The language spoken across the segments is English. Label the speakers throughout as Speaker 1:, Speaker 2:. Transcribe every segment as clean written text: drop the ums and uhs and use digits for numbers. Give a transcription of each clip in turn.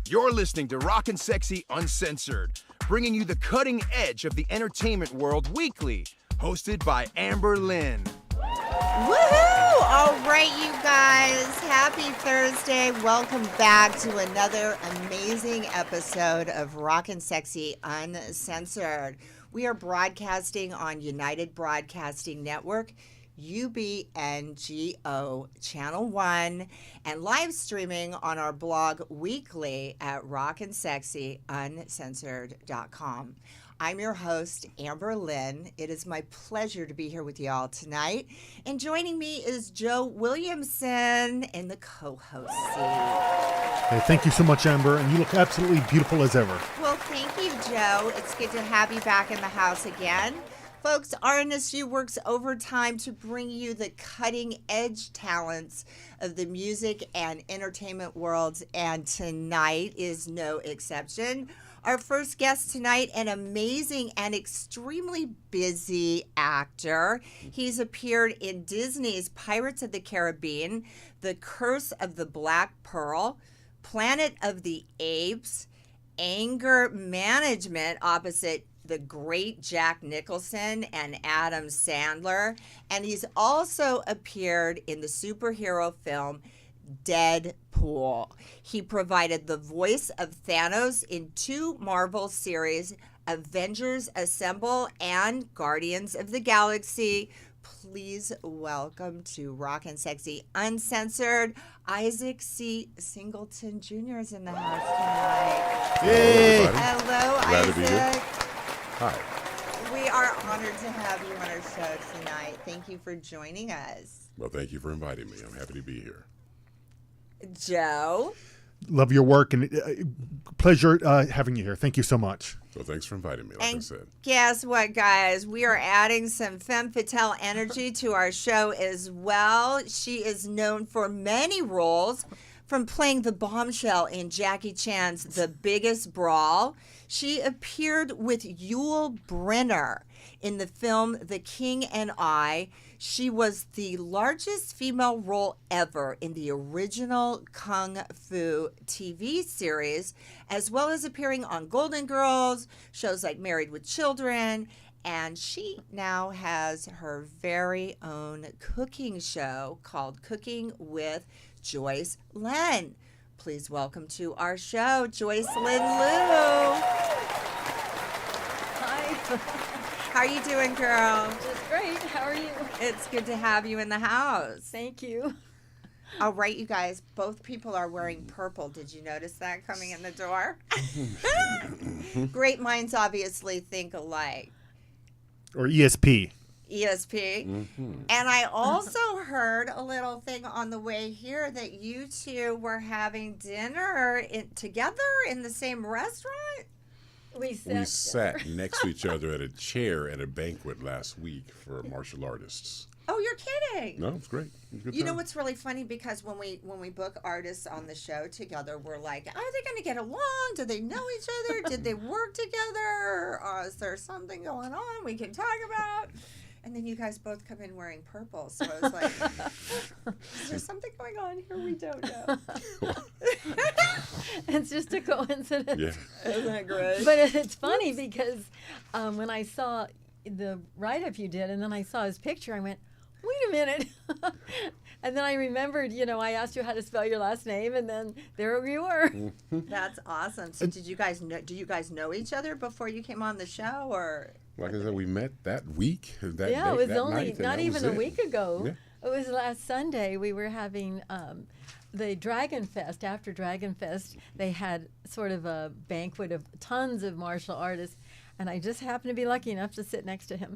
Speaker 1: You're listening to Rock-N-Sexxy UnCensored, bringing you the cutting edge of the entertainment world weekly, hosted by Lynn.
Speaker 2: Woohoo! All right, you guys. Happy Thursday. Welcome back to another amazing episode of Rock-N-Sexxy UnCensored. We are broadcasting on United Broadcasting Network, UBNGO Channel 1, and live streaming on our blog weekly at rockandSexxyUncensored.com. I'm your host, Lynn. It is my pleasure to be here with you all tonight. And joining me is Joe Williamson in the co-host seat.
Speaker 3: Hey, thank you so much, Amber, and you look absolutely beautiful as ever.
Speaker 2: Well, thank you, Joe. It's good to have you back in the house again. Folks, RNSU works overtime to bring you the cutting-edge talents of the music and entertainment worlds, and tonight is no exception. Our first guest tonight, an amazing and extremely busy actor. He's appeared in Disney's Pirates of the Caribbean, The Curse of the Black Pearl, Planet of the Apes, Anger Management opposite the great Jack Nicholson and Adam Sandler. And he's also appeared in the superhero film Deadpool. He provided the voice of Thanos in two Marvel series, Avengers Assemble and Guardians of the Galaxy. Please welcome to Rock-N-Sexxy UnCensored, Isaac Singleton Jr. is in the house tonight.
Speaker 3: Hey!
Speaker 2: Hello,
Speaker 4: Glad to be here.
Speaker 2: Isaac.
Speaker 4: Hi.
Speaker 2: We are honored to have you on our show tonight. Thank you for joining us.
Speaker 4: Well, thank you for inviting me. I'm happy to be here.
Speaker 2: Joe.
Speaker 3: Love your work, and pleasure having you here. Thank you so much.
Speaker 4: So thanks for inviting me, like I said.
Speaker 2: Guess what, guys? We are adding some femme fatale energy to our show as well. She is known for many roles, from playing the bombshell in Jackie Chan's The Biggest Brawl. She appeared with Yul Brynner in the film The King and I. She was the largest female role ever in the original Kung Fu TV series, as well as appearing on Golden Girls, shows like Married with Children, and she now has her very own cooking show called Cooking with Joycelyn. Please welcome to our show, Joycelyn Lou.
Speaker 5: Hi.
Speaker 2: How are you doing, girl?
Speaker 5: Just great. How are you?
Speaker 2: It's good to have you in the house.
Speaker 5: Thank you.
Speaker 2: All right, you guys, both people are wearing purple. Did you notice that coming in the door? Great minds obviously think alike.
Speaker 3: Or ESP.
Speaker 2: ESP.
Speaker 4: Mm-hmm.
Speaker 2: And I also heard a little thing on the way here that you two were having dinner together in the same restaurant.
Speaker 4: We sat next to each other at a chair at a banquet last week for martial artists.
Speaker 2: Oh, you're kidding.
Speaker 4: No, it's great. It was a good
Speaker 2: You know
Speaker 4: time.
Speaker 2: what's really funny, because when we book artists on the show together, we're like, are they going to get along? Do they know each other? Did they work together? Is there something going on we can talk about? And then you guys both come in wearing purple, so I was like, is there something going on here we don't know?
Speaker 5: It's just a coincidence.
Speaker 4: Yeah.
Speaker 2: Isn't that great?
Speaker 5: But it's funny because when I saw the write-up you did, and then I saw his picture, I went, wait a minute. And then I remembered, I asked you how to spell your last name, and then there you were.
Speaker 2: That's awesome. So do you guys know each other before you came on the show, or?
Speaker 4: Like I said, we met that week.
Speaker 5: It was only not even a week ago.
Speaker 4: Yeah.
Speaker 5: It was last Sunday. We were having the Dragon Fest. After Dragon Fest, they had sort of a banquet of tons of martial artists, and I just happened to be lucky enough to sit next to him.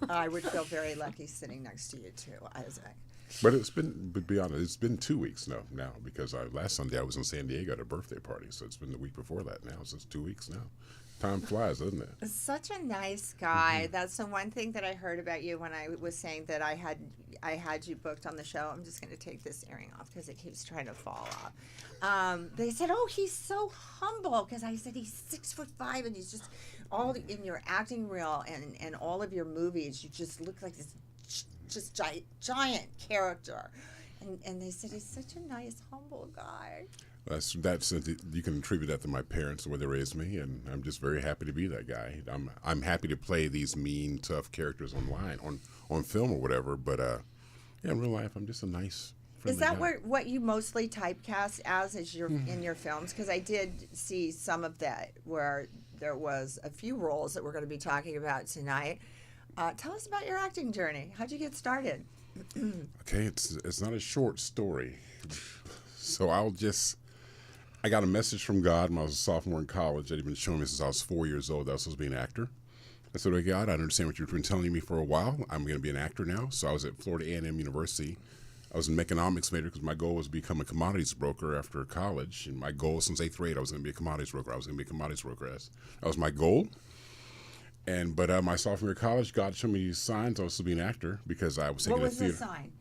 Speaker 2: I would feel very lucky sitting next to you too, Isaac.
Speaker 4: But to be honest, it's been 2 weeks now because last Sunday I was in San Diego at a birthday party, so it's been the week before that now, so it's 2 weeks now. Time flies, doesn't it?
Speaker 2: Such a nice guy. Mm-hmm. That's the one thing that I heard about you when I was saying that I had you booked on the show. I'm just going to take this earring off because it keeps trying to fall off. They said, "Oh, he's so humble," because I said he's 6'5" and he's just all in your acting reel and all of your movies. You just look like this just giant character. And they said he's such a nice, humble guy.
Speaker 4: That's you can attribute that to my parents, the way they raised me, and I'm just very happy to be that guy. I'm happy to play these mean, tough characters online, on film or whatever. But yeah, in real life, I'm just a nice.
Speaker 2: Is that
Speaker 4: guy.
Speaker 2: what you mostly typecast as is your in your films? Because I did see some of that where there was a few roles that we're going to be talking about tonight. Tell us about your acting journey. How'd you get started?
Speaker 4: Okay, it's not a short story, so I got a message from God when I was a sophomore in college that He'd been showing me since I was 4 years old that I was supposed to be an actor. I said, "Okay, God, I understand what you've been telling me for a while. I'm going to be an actor now." So I was at Florida A&M University. I was an economics major because my goal was to become a commodities broker after college. And my goal since 8th grade, I was going to be a commodities broker. That was my goal. But my sophomore year of college, God showed me these signs I was to be an actor because I was taking
Speaker 2: What was
Speaker 4: a theater.
Speaker 2: the sign?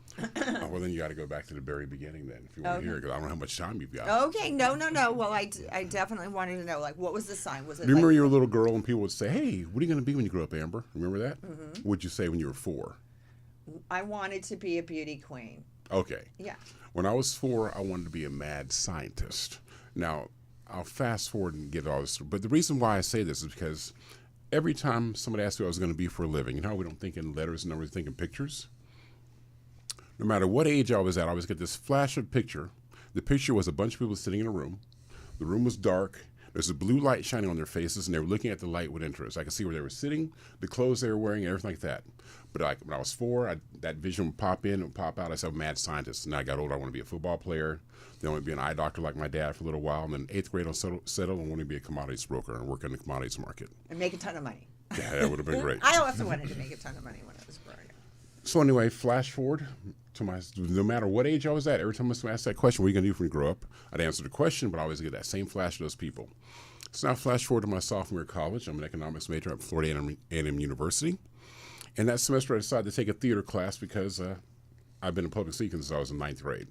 Speaker 4: Well, then you got to go back to the very beginning then if you want to hear it, because I don't know how much time you've got.
Speaker 2: Okay, no. Well, I definitely wanted to know, like, what was the sign? Was it?
Speaker 4: Do you remember you were a little girl and people would say, "Hey, what are you going to be when you grow up, Amber?" Remember that? Mm-hmm. What'd you say when you were 4?
Speaker 2: I wanted to be a beauty queen.
Speaker 4: Okay.
Speaker 2: Yeah.
Speaker 4: When I was 4, I wanted to be a mad scientist. Now, I'll fast forward and get all this. But the reason why I say this is because every time somebody asked me what I was going to be for a living, you know how we don't think in letters and numbers, we think in pictures? No matter what age I was at, I always get this flash of picture. The picture was a bunch of people sitting in a room. The room was dark. There's a blue light shining on their faces, and they were looking at the light with interest. I could see where they were sitting, the clothes they were wearing, and everything like that. But when I was 4, that vision would pop in and pop out. I said, "I'm a mad scientist." And I got older, I want to be a football player. Then I want to be an eye doctor like my dad for a little while. And then 8th grade, I settled and wanted to be a commodities broker and work in the commodities market.
Speaker 2: And make a ton of money.
Speaker 4: Yeah, that would have been great.
Speaker 2: I also wanted to make a ton of money when I was growing up.
Speaker 4: So anyway, flash forward to no matter what age I was at, every time I asked that question, "What are you going to do when you grow up?" I'd answer the question, but I always get that same flash of those people. So now flash forward to my sophomore year of college. I'm an economics major at Florida A&M University. And that semester, I decided to take a theater class because I've been in public speaking since I was in 9th grade.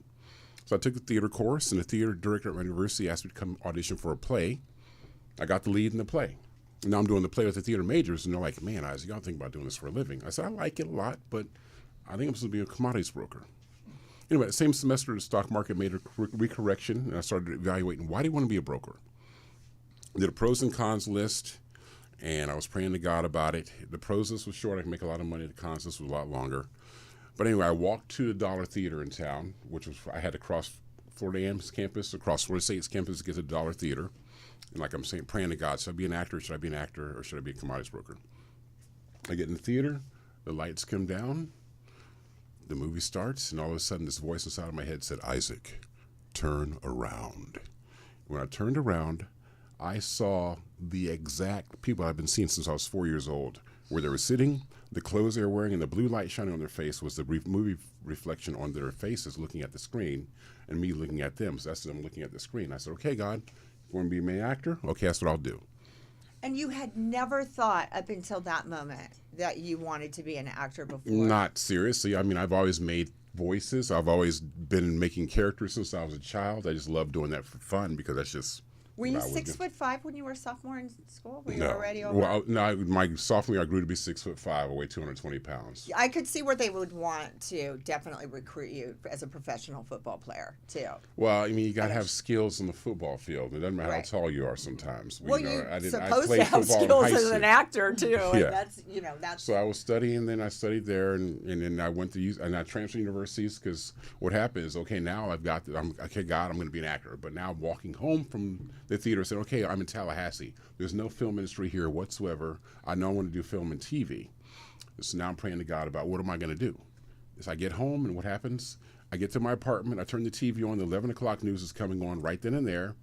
Speaker 4: So I took the theater course, and the theater director at my university asked me to come audition for a play. I got the lead in the play. And now I'm doing the play with the theater majors, and they're like, "Man, Isaac, y'all think about doing this for a living?" I said, "I like it a lot, but I think I'm supposed to be a commodities broker." Anyway, the same semester, the stock market made a recorrection, and I started evaluating, why do you want to be a broker? I did a pros and cons list, and I was praying to God about it. The pros list was short. I could make a lot of money. The cons list was a lot longer. But anyway, I walked to the Dollar Theater in town, I had to cross Florida A&M's campus, across Florida State's campus to get to the Dollar Theater. And like I'm saying, praying to God, should I be an actor? Should I be an actor? Or should I be a commodities broker? I get in the theater. The lights come down. The movie starts. And all of a sudden, this voice inside of my head said, "Isaac, turn around." When I turned around, I saw the exact people I've been seeing since I was 4 years old, where they were sitting, the clothes they were wearing, and the blue light shining on their face was the movie reflection on their faces looking at the screen, and me looking at them. So that's them looking at the screen. I said, "Okay, God, you want me to be a main actor? Okay, that's what I'll do."
Speaker 2: And you had never thought up until that moment that you wanted to be an actor before?
Speaker 4: Not seriously. I mean, I've always made voices. I've always been making characters since I was a child. I just love doing that for fun because that's just...
Speaker 2: Were you 6'5" when you were a sophomore in school? Were you
Speaker 4: No.
Speaker 2: already over?
Speaker 4: Well, no, my sophomore year, I grew to be 6'5". I weighed 220 pounds.
Speaker 2: I could see where they would want to definitely recruit you as a professional football player, too.
Speaker 4: Well, I mean, you got to have skills on the football field. It doesn't matter
Speaker 2: Right.
Speaker 4: how tall you are sometimes.
Speaker 2: Well,
Speaker 4: you know,
Speaker 2: you're
Speaker 4: I
Speaker 2: supposed
Speaker 4: played
Speaker 2: to have
Speaker 4: football in
Speaker 2: skills
Speaker 4: high
Speaker 2: as
Speaker 4: school.
Speaker 2: an actor, too.
Speaker 4: Yeah.
Speaker 2: And that's...
Speaker 4: So I was studying, then I studied there, and then I went to and I transferred universities because what happened is, okay, now okay, God, I'm going to be an actor. But now I'm walking home from the theater, I said, okay, I'm in Tallahassee. There's no film industry here whatsoever. I know I want to do film and TV. So now I'm praying to God about what am I going to do. So I get home, and what happens? I get to my apartment, I turn the TV on, the 11 o'clock news is coming on right then and there.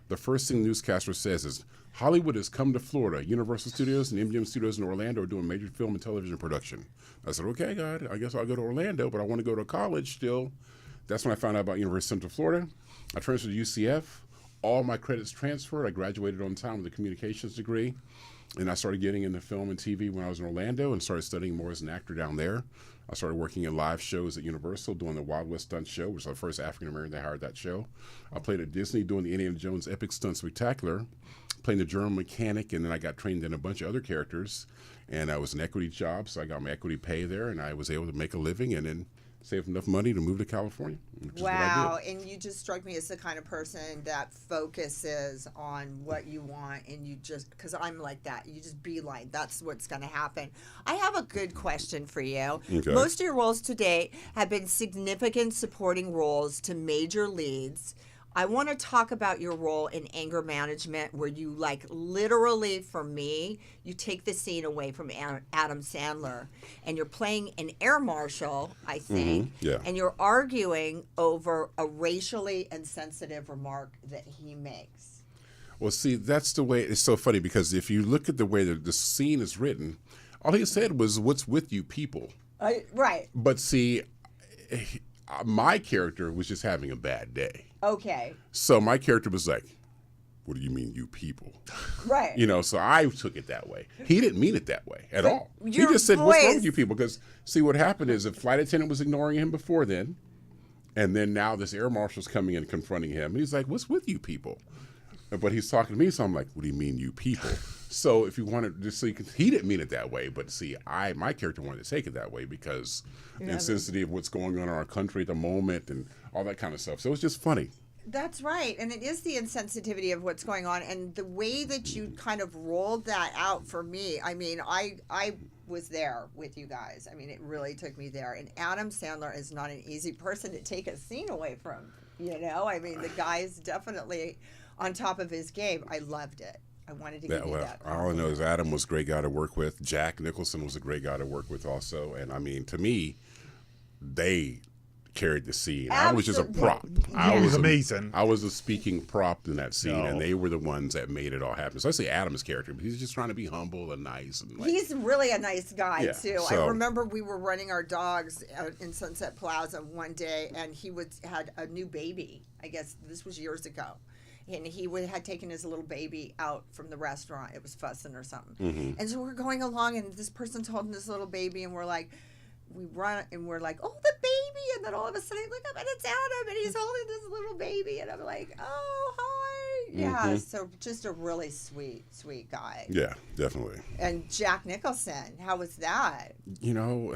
Speaker 4: The first thing the newscaster says is, Hollywood has come to Florida. Universal Studios and MGM Studios in Orlando are doing major film and television production. I said, okay, God, I guess I'll go to Orlando, but I want to go to college still. That's when I found out about University of Central Florida. I transferred to UCF. All my credits transferred. I graduated on time with a communications degree. And I started getting into film and TV when I was in Orlando and started studying more as an actor down there. I started working in live shows at Universal, doing the Wild West Stunt Show, which was the first African-American that hired that show. I played at Disney doing the Indiana Jones Epic Stunt Spectacular, playing the German mechanic, and then I got trained in a bunch of other characters. And I was an equity job, so I got my equity pay there, and I was able to make a living. And then saved enough money to move to California. Which is what I
Speaker 2: Wow,
Speaker 4: did.
Speaker 2: and you just struck me as the kind of person that focuses on what you want, and you just, because I'm like that, you just beeline, that's what's going to happen. I have a good question for you.
Speaker 4: Okay.
Speaker 2: Most of your roles to date have been significant supporting roles to major leads. I want to talk about your role in anger management, where you, like, literally, for me, you take the scene away from Adam Sandler, and you're playing an air marshal, I think,
Speaker 4: yeah.
Speaker 2: and you're arguing over a racially insensitive remark that he makes.
Speaker 4: Well, see, that's the way. It's so funny because if you look at the way that the scene is written, all he said was, "What's with you people?"
Speaker 2: Right.
Speaker 4: But see, my character was just having a bad day.
Speaker 2: Okay.
Speaker 4: So my character was like, "What do you mean, you people?"
Speaker 2: Right.
Speaker 4: You know, so I took it that way. He didn't mean it that way at all. He
Speaker 2: your
Speaker 4: just said, "What's wrong with
Speaker 2: voice-
Speaker 4: you people?" Because, see, what happened is the flight attendant was ignoring him before then, and then now this air marshal's coming and confronting him. And he's like, "What's with you people?" But he's talking to me, so I'm like, "What do you mean, you people?" So if you wanted to see, he didn't mean it that way, but see, my character wanted to take it that way because the insensitivity of what's going on in our country at the moment and all that kind of stuff. So it's just funny.
Speaker 2: That's right. And it is the insensitivity of what's going on. And the way that you kind of rolled that out for me, I mean, I was there with you guys. I mean, it really took me there. And Adam Sandler is not an easy person to take a scene away from, you know? I mean, the guy is definitely on top of his game. I loved it. I wanted to give you that.
Speaker 4: All I know is Adam was a great guy to work with. Jack Nicholson was a great guy to work with also. And I mean, to me, they carried the scene. I was just a prop.
Speaker 3: It was amazing.
Speaker 4: I was a speaking prop in that scene, and they were the ones that made it all happen. Especially Adam's character, but he's just trying to be humble and nice. And like,
Speaker 2: He's really a nice guy,
Speaker 4: Yeah,
Speaker 2: too.
Speaker 4: so-
Speaker 2: I remember we were running our dogs out in Sunset Plaza one day, and he had a new baby. I guess this was years ago. And he had taken his little baby out from the restaurant. It was fussing or something.
Speaker 4: Mm-hmm.
Speaker 2: And so we're going along, and this person's holding this little baby, and we're like, we run, and we're like, "Oh, the baby!" And then all of a sudden, I look up, and it's Adam, and he's holding this little baby, and I'm like, "Oh, hi!" Yeah, so just a really sweet guy.
Speaker 4: yeah, definitely.
Speaker 2: And Jack Nicholson, how was that?
Speaker 4: You know,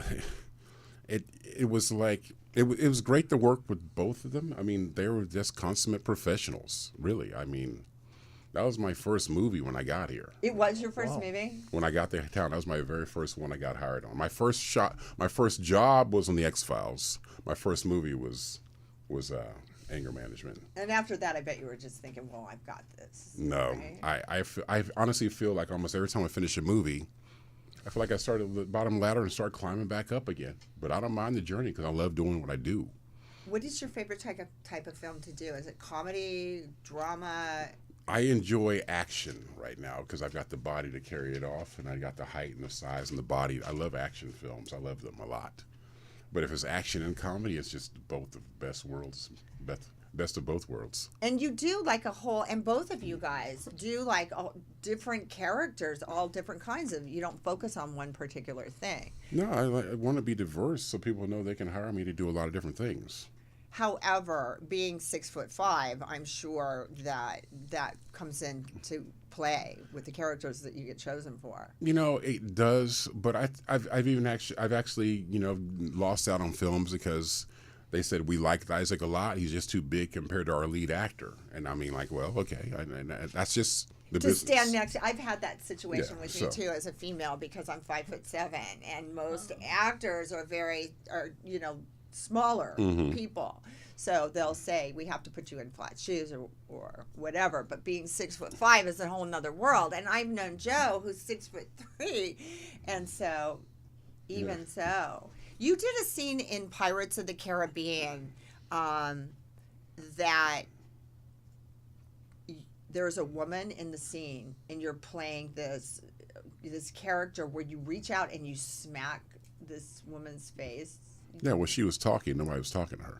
Speaker 4: it was like it was great to work with both of them. I mean, they were just consummate professionals, really. I mean, that was my first movie when I got here.
Speaker 2: It was your first movie?
Speaker 4: When I got to town, that was my very first one I got hired on. My first job was on the X-Files. My first movie was anger management.
Speaker 2: And after that, I bet you were just thinking, well, I've got this.
Speaker 4: No,
Speaker 2: right?
Speaker 4: I honestly feel like almost every time I finish a movie, I feel like I started at the bottom ladder and start climbing back up again. But I don't mind the journey because I love doing what I do.
Speaker 2: What is your favorite type of film to do? Is it comedy, drama?
Speaker 4: I enjoy action right now because I've got the body to carry it off, and I got the height and the size and the body. I love action films. I love them a lot. But if it's action and comedy, it's just both the best worlds, best of both worlds.
Speaker 2: And you do like a whole, and both of you guys do like different characters, all different kinds of, you don't focus on one particular thing.
Speaker 4: No, I want to be diverse so people know they can hire me to do a lot of different things.
Speaker 2: However, being 6'5", I'm sure that comes into play with the characters that you get chosen for.
Speaker 4: You know, it does, but I've actually lost out on films because they said we liked Isaac a lot. He's just too big compared to our lead actor, and I mean, like, well, okay, and that's just the
Speaker 2: to
Speaker 4: business.
Speaker 2: Stand next, I've had that situation
Speaker 4: Yeah,
Speaker 2: with
Speaker 4: so.
Speaker 2: me too as a female because I'm 5'7", and most actors are smaller people. So they'll say, we have to put you in flat shoes or whatever. But being 6'5" is a whole nother world. And I've known Joe, who's 6'3", and so so. You did a scene in Pirates of the Caribbean that there's a woman in the scene, and you're playing this character where you reach out and you smack this woman's face.
Speaker 4: Yeah, when she was talking, nobody was talking to her.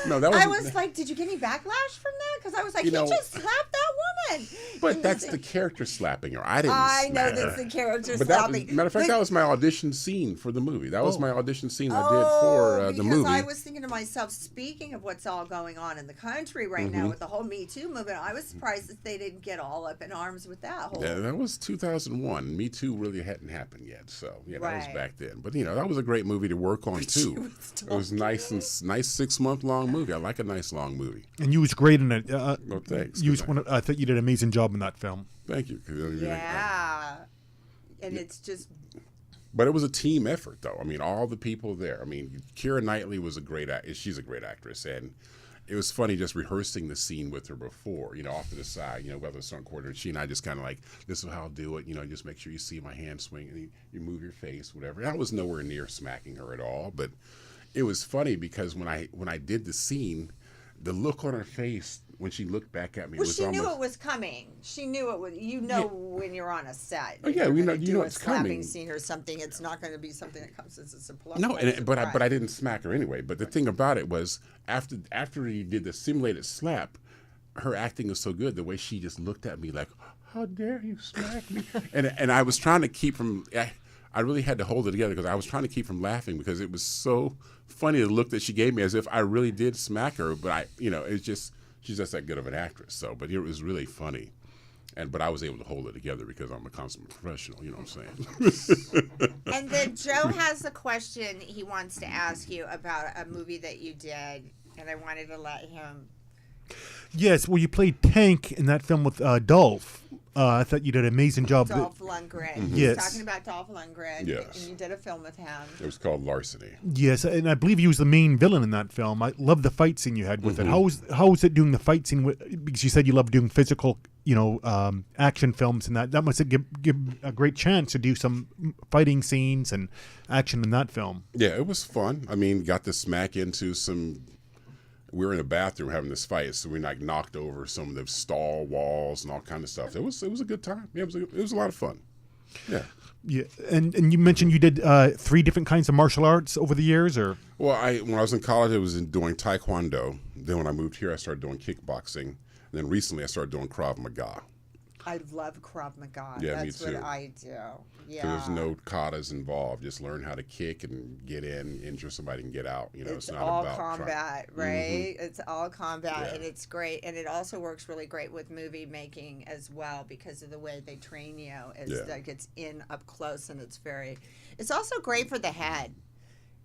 Speaker 4: No, that was.
Speaker 2: I was like, did you get any backlash from that? Because I was like, he just slapped that Lynn.
Speaker 4: But that's the character slapping her. I didn't
Speaker 2: I know
Speaker 4: smack her.
Speaker 2: that's the character
Speaker 4: But
Speaker 2: slapping.
Speaker 4: matter of fact,
Speaker 2: But-
Speaker 4: that was my audition scene for the movie. That was my audition scene I did
Speaker 2: Oh,
Speaker 4: for the movie.
Speaker 2: Because I was thinking to myself, speaking of what's all going on in the country right now with the whole Me Too movement, I was surprised that they didn't get all up in arms with that whole.
Speaker 4: Yeah, that was 2001. Me Too really hadn't happened yet, so yeah, that was
Speaker 2: Right.
Speaker 4: back then. But that was a great movie to work on too. It was nice 6-month long movie. I like a nice long movie.
Speaker 3: And you was great in it.
Speaker 4: No, thanks.
Speaker 3: You was
Speaker 4: Good
Speaker 3: one of, I thought you did an amazing job in that film.
Speaker 4: Thank you.
Speaker 2: Yeah. And it's just.
Speaker 4: But it was a team effort, though. I mean, all the people there. I mean, Keira Knightley was a great she's a great actress, and it was funny just rehearsing the scene with her before, off to the side, whether it's on quarter. She and I just kind of like, this is how I'll do it, just make sure you see my hand swing and you move your face, whatever. And I was nowhere near smacking her at all, but it was funny because when I did the scene, the look on her face when she looked back at me
Speaker 2: Well,
Speaker 4: was
Speaker 2: she
Speaker 4: almost.
Speaker 2: knew it was coming. She knew it was. When you're on a set.
Speaker 4: Oh, yeah,
Speaker 2: if
Speaker 4: we
Speaker 2: you're
Speaker 4: know-
Speaker 2: gonna
Speaker 4: you
Speaker 2: do
Speaker 4: know
Speaker 2: a
Speaker 4: it's
Speaker 2: slapping
Speaker 4: coming.
Speaker 2: scene or something. It's not going to be something that comes as a surprise.
Speaker 4: No, but I didn't smack her anyway. But the thing about it was after he did the simulated slap, her acting was so good. The way she just looked at me like, "How dare you smack me?" and I was trying to keep from. I really had to hold it together because I was trying to keep from laughing because it was so funny the look that she gave me as if I really did smack her. But it's just she's just that good of an actress. So, but it was really funny. But I was able to hold it together because I'm a consummate professional. You know what I'm saying?
Speaker 2: And then Joe has a question he wants to ask you about a movie that you did, and I wanted to let him.
Speaker 3: Yes, well, you played Tank in that film with Dolph. I thought you did an amazing job.
Speaker 2: Dolph Lundgren. He's
Speaker 3: Yes.
Speaker 2: talking about Dolph Lundgren.
Speaker 4: Yes.
Speaker 2: And you did a film with him.
Speaker 4: It was called Larceny.
Speaker 3: Yes, and I believe he was the main villain in that film. I love the fight scene you had with it. How was it doing the fight scene? Because you said you love doing physical, action films, and that must have give a great chance to do some fighting scenes and action in that film.
Speaker 4: Yeah, it was fun. I mean, got to smack into some. We were in the bathroom having this fight, so we knocked over some of the stall walls and all kind of stuff. It was a good time. Yeah, it was a lot of fun. Yeah.
Speaker 3: Yeah, and you mentioned you did 3 different kinds of martial arts over the years, or?
Speaker 4: Well, when I was in college, I was doing Taekwondo. Then when I moved here, I started doing kickboxing. And then recently, I started doing Krav Maga.
Speaker 2: I love Krav Maga.
Speaker 4: Yeah,
Speaker 2: That's
Speaker 4: me too.
Speaker 2: what I do. Yeah.
Speaker 4: So there's no katas involved. Just learn how to kick and get in, injure somebody, and get out.
Speaker 2: It's
Speaker 4: not
Speaker 2: all
Speaker 4: about
Speaker 2: combat, right? It's all combat,
Speaker 4: Yeah.
Speaker 2: and it's great. And it also works really great with movie making as well because of the way they train you. It's like it's in up close, and it's also great for the head.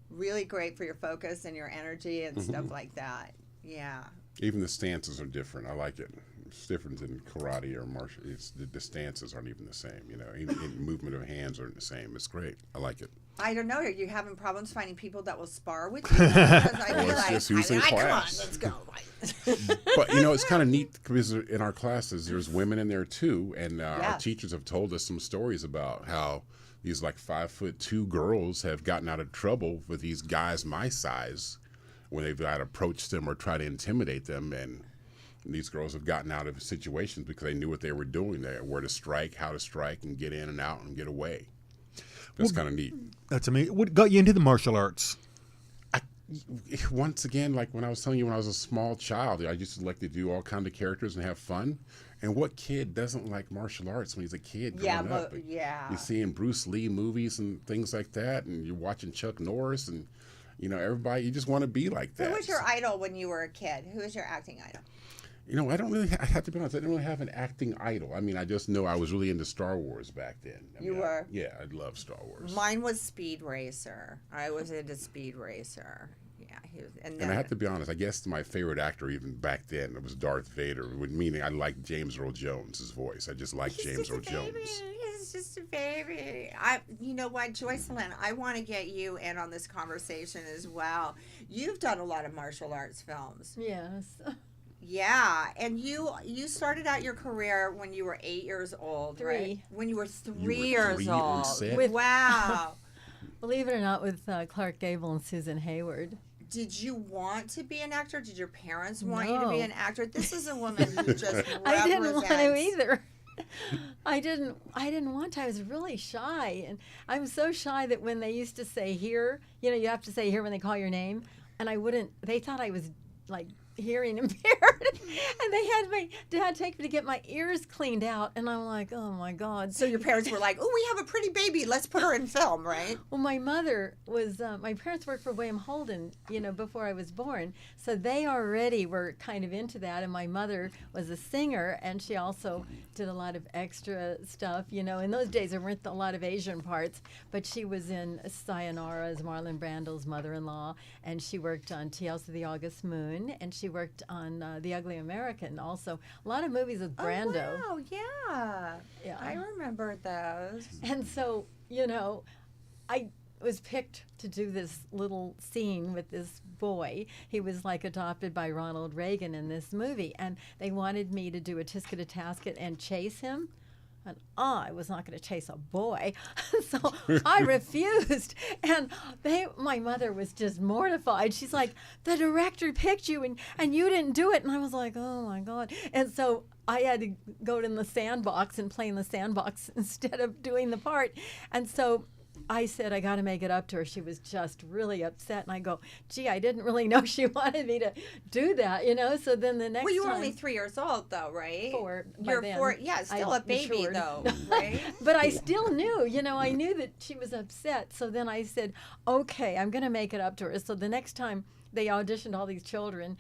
Speaker 2: Really great for your focus and your energy and stuff like that. Yeah.
Speaker 4: Even the stances are different. I like it. It's different than karate or martial. The stances aren't even the same. Even movement of hands aren't the same. It's great. I like it.
Speaker 2: I don't know. Are you having problems finding people that will spar with you? Because I feel
Speaker 4: it's just who's in
Speaker 2: come on,
Speaker 4: class.
Speaker 2: let's go.
Speaker 4: But it's kind of neat because in our classes there's women in there too, and our teachers have told us some stories about how these 5'2" girls have gotten out of trouble with these guys my size when they've approached them or try to intimidate them, and these girls have gotten out of situations because they knew what they were doing there, where to strike, how to strike, and get in and out and get away. That's kind of neat.
Speaker 3: That's amazing. What got you into the martial arts?
Speaker 4: Once again, like when I was telling you, when I was a small child, I used to like to do all kinds of characters and have fun. And what kid doesn't like martial arts when he's a kid growing up? You're seeing Bruce Lee movies and things like that, and you're watching Chuck Norris, and everybody. You just want to be like that.
Speaker 2: Who was your idol when you were a kid? Who was your acting idol?
Speaker 4: I don't really. I have to be honest. I didn't really have an acting idol. I mean, I just know I was really into Star Wars back then.
Speaker 2: You were?
Speaker 4: I love Star Wars.
Speaker 2: Mine was Speed Racer. I was into Speed Racer. Yeah, he was. And
Speaker 4: I have to be honest. I guess my favorite actor even back then it was Darth Vader. Meaning I liked James Earl Jones' voice. I just liked James Earl Jones.
Speaker 2: He's just a baby. You know what, Joycelyn? I want to get you in on this conversation as well. You've done a lot of martial arts films.
Speaker 5: Yes.
Speaker 2: Yeah, and you started out your career when you were 8 years old, right? When you were three years old. Wow.
Speaker 5: Believe it or not, with Clark Gable and Susan Hayward.
Speaker 2: Did you want to be an actor? Did your parents want you to be an actor? This is a woman who just represents.
Speaker 5: I didn't want to either. I didn't want to. I was really shy, and I'm so shy that when they used to say here, you have to say here when they call your name, and I wouldn't. They thought I was like hearing impaired, and they had my dad take me to get my ears cleaned out, and I'm like, oh my God.
Speaker 2: So your parents were like, "Oh, we have a pretty baby. Let's put her in film," right?
Speaker 5: Well, my mother was, my parents worked for William Holden, before I was born. So they already were kind of into that. And my mother was a singer, and she also did a lot of extra stuff. In those days, there weren't a lot of Asian parts, but she was in Sayonara as Marlon Brando's mother-in-law, and she worked on Tales of the August Moon, and she worked on The Ugly American also. A lot of movies with Brando.
Speaker 2: Oh, wow, yeah. I remember those.
Speaker 5: And so, I was picked to do this little scene with this boy. He was like adopted by Ronald Reagan in this movie, and they wanted me to do a Tisket a Tasket and chase him. And I was not going to chase a boy, so I refused. And my mother was just mortified. She's like, "The director picked you, and you didn't do it." And I was like, "Oh my God!" And so I had to go in the sandbox and play in the sandbox instead of doing the part. And so I said, I got to make it up to her. She was just really upset. And I go, gee, I didn't really know she wanted me to do that, So then the next time.
Speaker 2: Well, you were only 3 years old, though, right?
Speaker 5: 4.
Speaker 2: You're 4. Yeah, still a baby,
Speaker 5: matured.
Speaker 2: though, right?
Speaker 5: But I still knew, I knew that she was upset. So then I said, okay, I'm going to make it up to her. So the next time they auditioned all these children,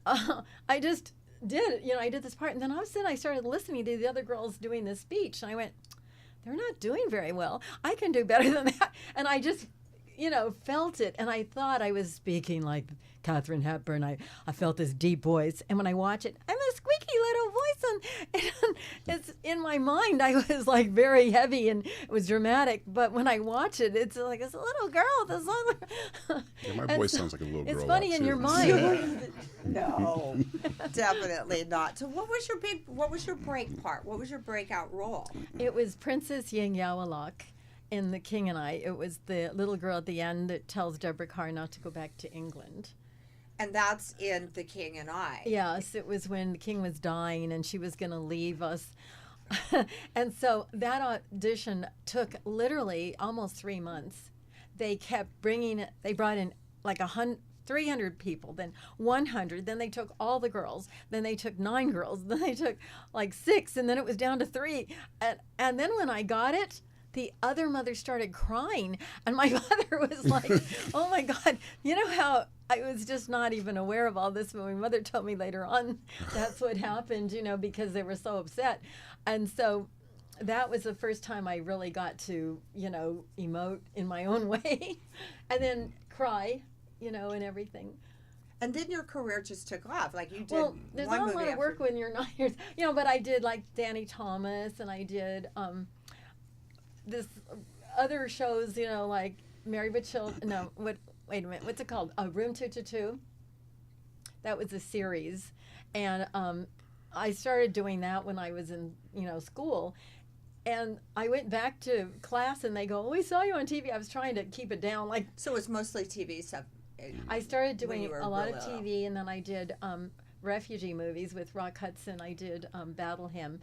Speaker 5: I just did, I did this part. And then all of a sudden I started listening to the other girls doing this speech. And I went, they're not doing very well. I can do better than that. And I just, felt it. And I thought I was speaking like Katharine Hepburn. I felt this deep voice. And when I watch it, I'm a squeaky little voice. And it's in my mind, I was like very heavy and it was dramatic. But when I watch it, it's like, it's a little girl.
Speaker 4: Yeah, my voice sounds like a little girl.
Speaker 5: It's funny in
Speaker 4: too.
Speaker 5: your mind.
Speaker 2: No, definitely not. So what was your break part? What was your breakout role?
Speaker 5: It was Princess Ying Yawalak in The King and I. It was the little girl at the end that tells Deborah Carr not to go back to England.
Speaker 2: And that's in The King and I.
Speaker 5: Yes, it was when the king was dying and she was going to leave us. And so that audition took literally almost 3 months. They kept they brought in like 300 people, then 100, then they took all the girls, then they took 9 girls, then they took like 6, and then it was down to 3. And then when I got it, the other mother started crying, and my mother was like, oh my God, how I was just not even aware of all this, but my mother told me later on that's what happened, because they were so upset. And so that was the first time I really got to, emote in my own way and then cry, and everything.
Speaker 2: And then your career just took off. Like you did
Speaker 5: Well, there's
Speaker 2: one
Speaker 5: not a lot
Speaker 2: movie
Speaker 5: of work when you're 9 years, but I did like Danny Thomas, and I did this other shows, like Married with Children. No, wait a minute, what's it called? Room 222. That was a series, and I started doing that when I was in school. And I went back to class, and they go, "Oh, we saw you on TV." I was trying to keep it down, like.
Speaker 2: So it's mostly TV stuff.
Speaker 5: I started doing a lot of
Speaker 2: really
Speaker 5: TV, and then I did refugee movies with Rock Hudson. I did Battle Hymn.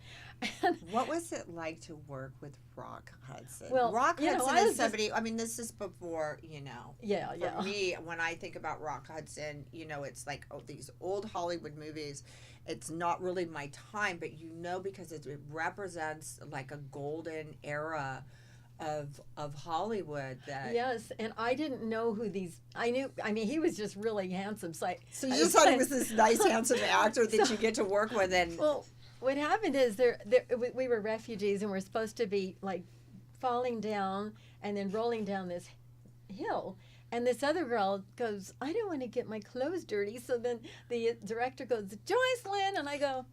Speaker 2: What was it like to work with Rock Hudson?
Speaker 5: Well,
Speaker 2: Rock
Speaker 5: you know,
Speaker 2: Hudson
Speaker 5: I
Speaker 2: is
Speaker 5: was
Speaker 2: somebody. I mean, this is before
Speaker 5: Yeah,
Speaker 2: For
Speaker 5: yeah.
Speaker 2: me, when I think about Rock Hudson, it's like these old Hollywood movies. It's not really my time, but because it represents like a golden era of Hollywood. That
Speaker 5: Yes, and I didn't know who these. I mean, he was just really handsome. So
Speaker 2: you just thought he was this nice, handsome actor that you get to work with, and
Speaker 5: well, what happened is we were refugees, and we're supposed to be like falling down and then rolling down this hill. And this other girl goes, "I don't want to get my clothes dirty." So then the director goes, "Joycelyn," and I go,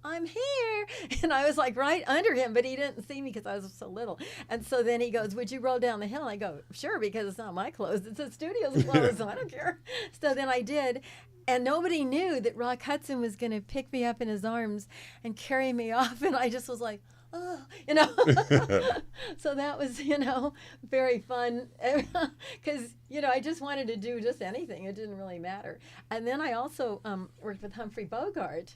Speaker 5: "I'm here." And I was like right under him, but he didn't see me because I was so little. And so then he goes, "Would you roll down the hill?" I go, "Sure," because it's not my clothes. It's the studio's clothes, so I don't care. So then I did. And nobody knew that Rock Hudson was going to pick me up in his arms and carry me off. And I just was like, oh, So that was, very fun. Because, I just wanted to do just anything. It didn't really matter. And then I also worked with Humphrey Bogart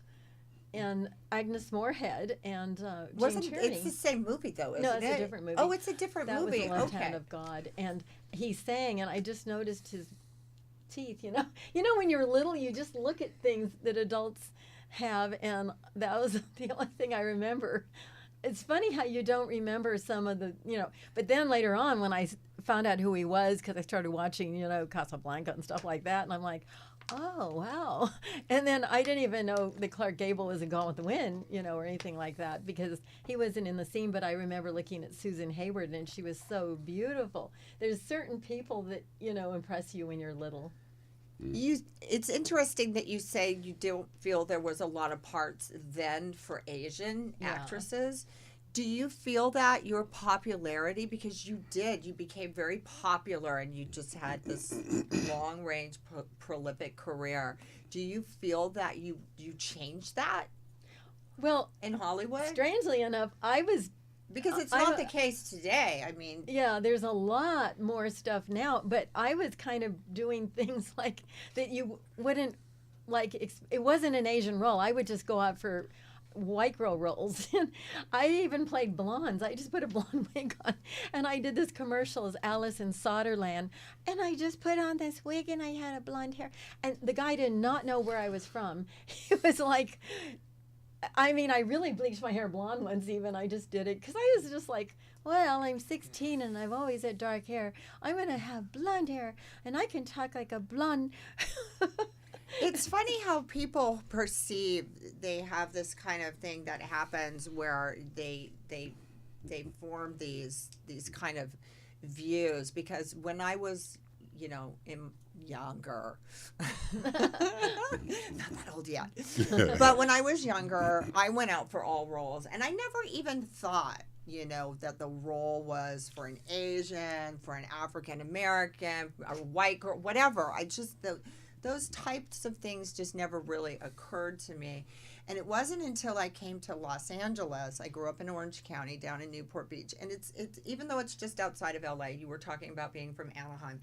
Speaker 5: and Agnes Moorehead and Gene Tierney.
Speaker 2: It's the same movie, though, isn't it?
Speaker 5: No, it's a different movie.
Speaker 2: Oh, it's a different
Speaker 5: that
Speaker 2: movie.
Speaker 5: That was The Left
Speaker 2: okay.
Speaker 5: Hand of God. And he sang, and I just noticed teeth, you know. You know, when you're little, you just look at things that adults have, and that was the only thing I remember. It's funny how you don't remember some of the, you know, but then later on when I found out who he was, because I started watching, you know, Casablanca and stuff like that, and I'm like, oh, wow. And then I didn't even know that Clark Gable was in Gone with the Wind, you know, or anything like that, because he wasn't in the scene, but I remember looking at Susan Hayward, and she was so beautiful. There's certain people that, you know, impress you when you're little.
Speaker 2: It's interesting that you say you don't feel there was a lot of parts then for Asian actresses. Do you feel that your popularity, because you became very popular and you just had this long range prolific career, do you feel that you changed that?
Speaker 5: Well,
Speaker 2: in Hollywood?
Speaker 5: Strangely enough, I was,
Speaker 2: because it's not the case today. I mean,
Speaker 5: yeah, there's a lot more stuff now, but I was kind of doing things like that you wouldn't like. It wasn't an Asian role. I would just go out for white girl roles. I even played blondes. I just put a blonde wig on, and I did this commercial as Alice in Sauterland, and I just put on this wig and I had a blonde hair, and the guy did not know where I was from. He was like, I mean, I really bleached my hair blonde once even. I just did it because I was just like, well, I'm 16 and I've always had dark hair. I'm going to have blonde hair and I can talk like a blonde.
Speaker 2: It's funny how people perceive, they have this kind of thing that happens where they form these kind of views, because when I was, you know, younger, not that old yet, but when I was younger, I went out for all roles, and I never even thought, you know, that the role was for an Asian, for an African American, a white girl, whatever. I just, those types of things just never really occurred to me. And it wasn't until I came to Los Angeles. I grew up in Orange County down in Newport Beach, and it's even though it's just outside of LA, you were talking about being from Anaheim.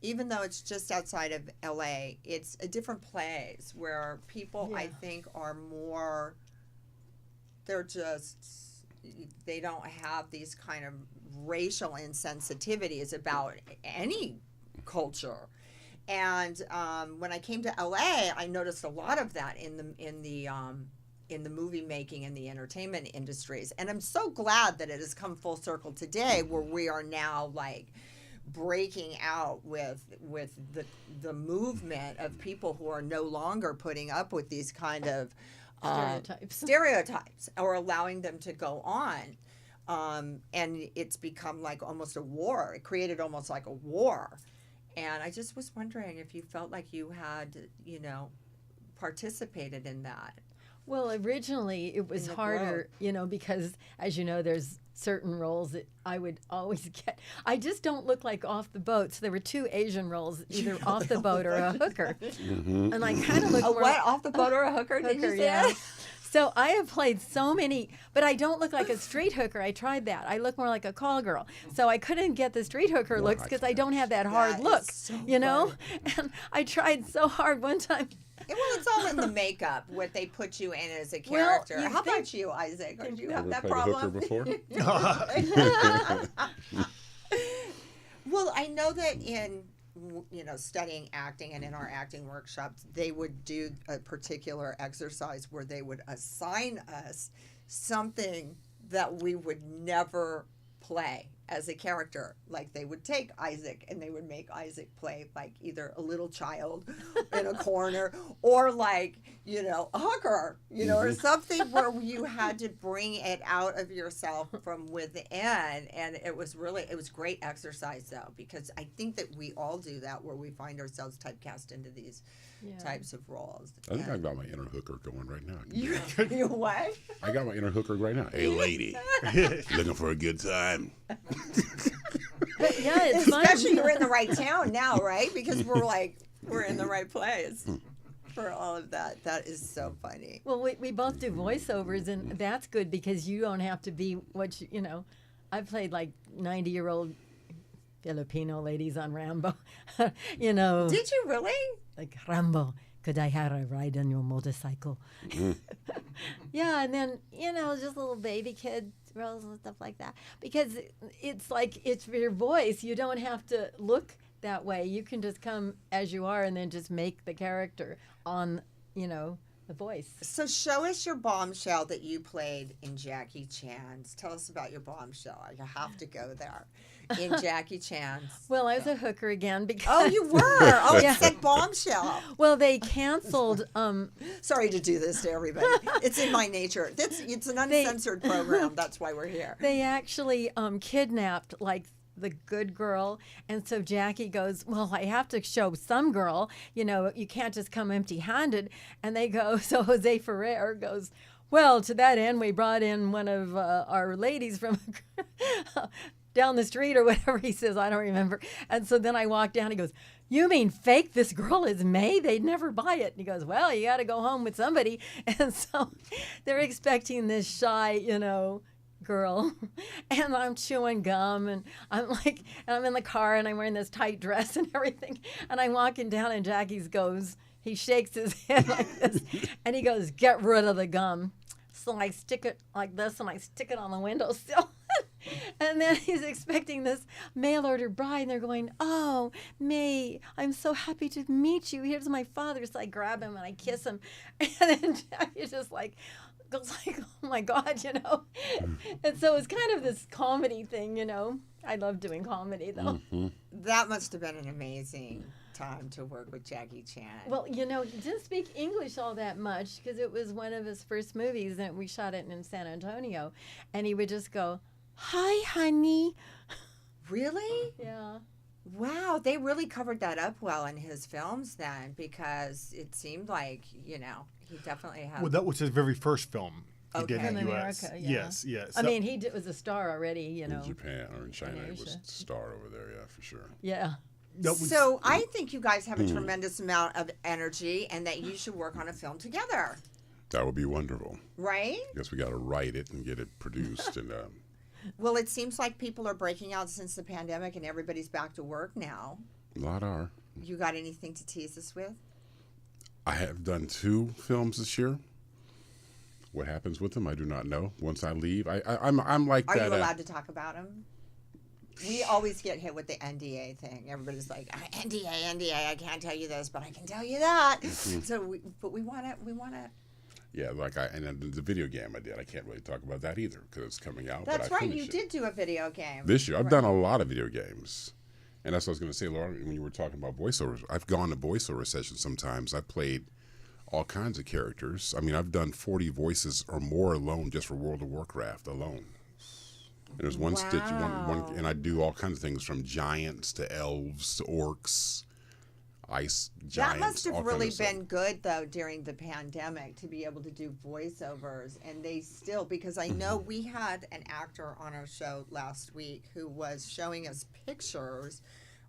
Speaker 2: Even though it's just outside of LA, it's a different place where people, I think, are more, they don't have these kind of racial insensitivities about any culture. And when I came to LA, I noticed a lot of that in the movie making and the entertainment industries. And I'm so glad that it has come full circle today, where we are now like breaking out with the movement of people who are no longer putting up with these kind of stereotypes or allowing them to go on. And it's become like almost a war. It created almost like a war. And I just was wondering if you felt like you had, you know, participated in that.
Speaker 5: Well, originally it was harder, you know, because as you know, there's certain roles that I would always get. I just don't look like Off the Boat. So there were two Asian roles, either Off the Boat or a hooker.
Speaker 4: Mm-hmm.
Speaker 5: And I kind of look more
Speaker 2: what? Off the Boat or a hooker? Did you say that?
Speaker 5: So I have played so many, but I don't look like a street hooker. I tried that. I look more like a call girl. So I couldn't get the street hooker looks because I don't have that hard look, you know? And I tried so hard one time.
Speaker 2: Well, it's all in the makeup, what they put you in as a character.
Speaker 5: Well,
Speaker 2: how about you, Isaac? Did you have that
Speaker 4: played
Speaker 2: problem?
Speaker 4: A hooker before?
Speaker 2: Well, I know that in, you know, studying acting and in our acting workshops, they would do a particular exercise where they would assign us something that we would never play as a character. Like they would take Isaac and they would make Isaac play like either a little child in a corner or like, you know, a hooker, you know, or something where you had to bring it out of yourself from within. And it was great exercise though, because I think that we all do that, where we find ourselves typecast into these types of roles.
Speaker 4: I think I got my inner hooker going right now.
Speaker 2: You what?
Speaker 4: I got my inner hooker right now. Hey, lady, looking for a good time?
Speaker 5: But yeah, it's
Speaker 2: Especially
Speaker 5: fun.
Speaker 2: you're in the right town now, right? Because we're in the right place for all of that. That is so funny.
Speaker 5: Well, we both do voiceovers, and that's good because you don't have to be what you know. I played like 90-year-old Filipino ladies on Rambo, you know.
Speaker 2: Did you really?
Speaker 5: Like, Rambo, could I have a ride on your motorcycle? Yeah, and then, you know, just little baby kid roles and stuff like that. Because it's like, it's for your voice. You don't have to look that way. You can just come as you are and then just make the character on, the voice.
Speaker 2: So show us your bombshell that you played in Jackie Chan's. Tell us about your bombshell. You have to go there. In Jackie Chan's.
Speaker 5: Well, I was a hooker again because.
Speaker 2: Oh, you were. Oh, yeah. It said bombshell.
Speaker 5: Well, they canceled.
Speaker 2: Sorry to do this to everybody. It's in my nature. It's an uncensored program. That's why we're here.
Speaker 5: They actually kidnapped the good girl, and so Jackie goes, well, I have to show some girl, you can't just come empty-handed. And they go, so Jose Ferrer goes, well, to that end, we brought in one of our ladies from down the street or whatever he says, I don't remember. And so then I walk down, he goes, you mean fake this girl is May? They'd never buy it. And he goes, well, you got to go home with somebody. And so they're expecting this shy, girl, and I'm chewing gum, and I'm in the car, and I'm wearing this tight dress and everything, and I'm walking down, and Jackie's he shakes his head like this, and he goes, get rid of the gum. So I stick it like this, and I stick it on the windowsill. And then he's expecting this mail order bride, and they're going, oh, May, I'm so happy to meet you. Here's my father. So I grab him, and I kiss him, and then Jackie's just goes like, oh my God, And so it's kind of this comedy thing, I love doing comedy, though.
Speaker 4: Mm-hmm.
Speaker 2: That must have been an amazing time to work with Jackie Chan.
Speaker 5: Well, he didn't speak English all that much because it was one of his first movies, and we shot it in San Antonio, and he would just go, hi, honey.
Speaker 2: Really?
Speaker 5: Yeah.
Speaker 2: Wow, they really covered that up well in his films then, because it seemed like, he definitely had...
Speaker 3: Well, that was his very first film he did
Speaker 2: Okay.
Speaker 3: in
Speaker 5: In
Speaker 3: the U.S.
Speaker 5: America, yeah.
Speaker 3: Yes.
Speaker 5: I mean, he was a star already,
Speaker 4: In Japan or in China, it was
Speaker 5: Asia.
Speaker 4: the star over there, yeah, for sure.
Speaker 5: Yeah.
Speaker 2: So I think you guys have a tremendous amount of energy and that you should work on a film together,
Speaker 4: That would be wonderful.
Speaker 2: right?
Speaker 4: Guess we got to write it and get it produced. And
Speaker 2: Well, it seems like people are breaking out since the pandemic and everybody's back to work now.
Speaker 4: a lot are.
Speaker 2: You got anything to tease us with?
Speaker 4: I have done 2 films this year. What happens with them, I do not know. Once I leave, I'm like
Speaker 2: Are
Speaker 4: that.
Speaker 2: you allowed to talk about them? We always get hit with the NDA thing. Everybody's like, NDA, I can't tell you this, but I can tell you that. So, we want to.
Speaker 4: Yeah, and then the video game I did. I can't really talk about that either because it's coming out.
Speaker 2: That's
Speaker 4: but I
Speaker 2: right. You
Speaker 4: finished it
Speaker 2: did do a video game
Speaker 4: this year. I've done a lot of video games, and that's what I was going to say, Laura. When you were talking about voiceovers, I've gone to voiceover sessions sometimes. I played all kinds of characters. I mean, I've done 40 voices or more alone just for World of Warcraft alone. And there's one stitch, and I do all kinds of things from giants to elves to orcs, ice giants.
Speaker 2: That must have
Speaker 4: all
Speaker 2: really
Speaker 4: kinds of
Speaker 2: been good, though, during the pandemic to be able to do voiceovers. And they still, because I know we had an actor on our show last week who was showing us pictures,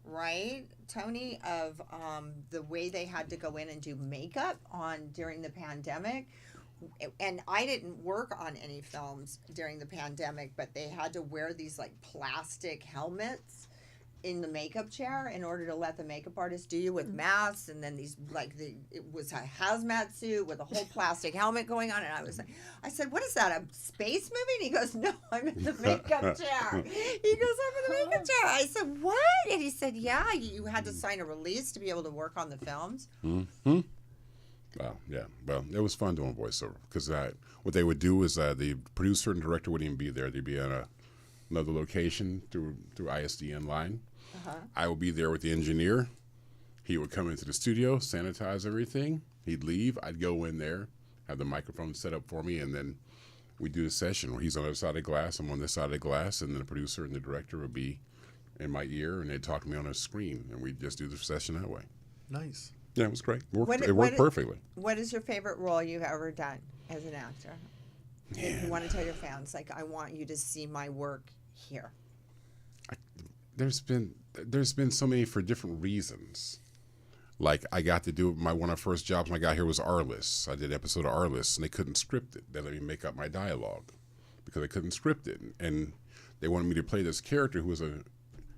Speaker 2: right, Tony, of the way they had to go in and do makeup during the pandemic. And I didn't work on any films during the pandemic, but they had to wear these plastic helmets in the makeup chair in order to let the makeup artist do you with masks, and then these it was a hazmat suit with a whole plastic helmet going on, and I said, what is that, a space movie? And he goes, no, I'm in the makeup chair. He goes, I'm in the makeup chair. I said, what? And he said, yeah, you had to sign a release to be able to work on the films.
Speaker 4: Mm-hmm. Wow, yeah. Well, it was fun doing voiceover because what they would do is the producer and director wouldn't even be there. They'd be on another location through ISDN line. I would be there with the engineer. He would come into the studio, sanitize everything. He'd leave. I'd go in there, have the microphone set up for me, and then we'd do the session where he's on the other side of the glass, I'm on this side of the glass, and then the producer and the director would be in my ear, and they'd talk to me on a screen, and we'd just do the session that way.
Speaker 3: Nice.
Speaker 4: Yeah, it was great. It worked perfectly.
Speaker 2: What is your favorite role you've ever done as an actor? If you want to tell your fans, I want you to see my work here.
Speaker 4: There's been so many for different reasons. Like I got to do one of my first jobs when I got here was Arliss. I did an episode of Arliss, and they couldn't script it. They let me make up my dialogue because they couldn't script it, and they wanted me to play this character who was an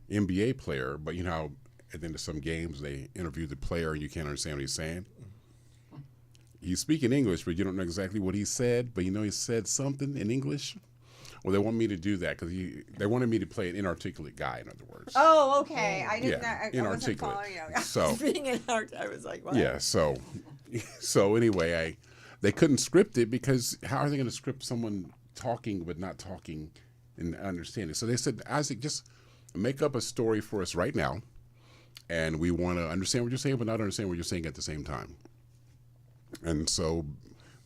Speaker 4: NBA player, but you know how at the end of some games they interview the player and you can't understand what he's saying. He's speaking English, but you don't know exactly what he said, but you know he said something in English. Well, they want me to do that because they wanted me to play an inarticulate guy, in other words.
Speaker 2: Oh, okay. I didn't.
Speaker 4: Yeah,
Speaker 2: I wasn't
Speaker 4: inarticulate.
Speaker 2: following you.
Speaker 4: So
Speaker 2: Being I was like, what?
Speaker 4: yeah, so anyway, they couldn't script it because how are they going to script someone talking but not talking and understanding? So they said, Isaac, just make up a story for us right now, and we want to understand what you're saying but not understand what you're saying at the same time. And so,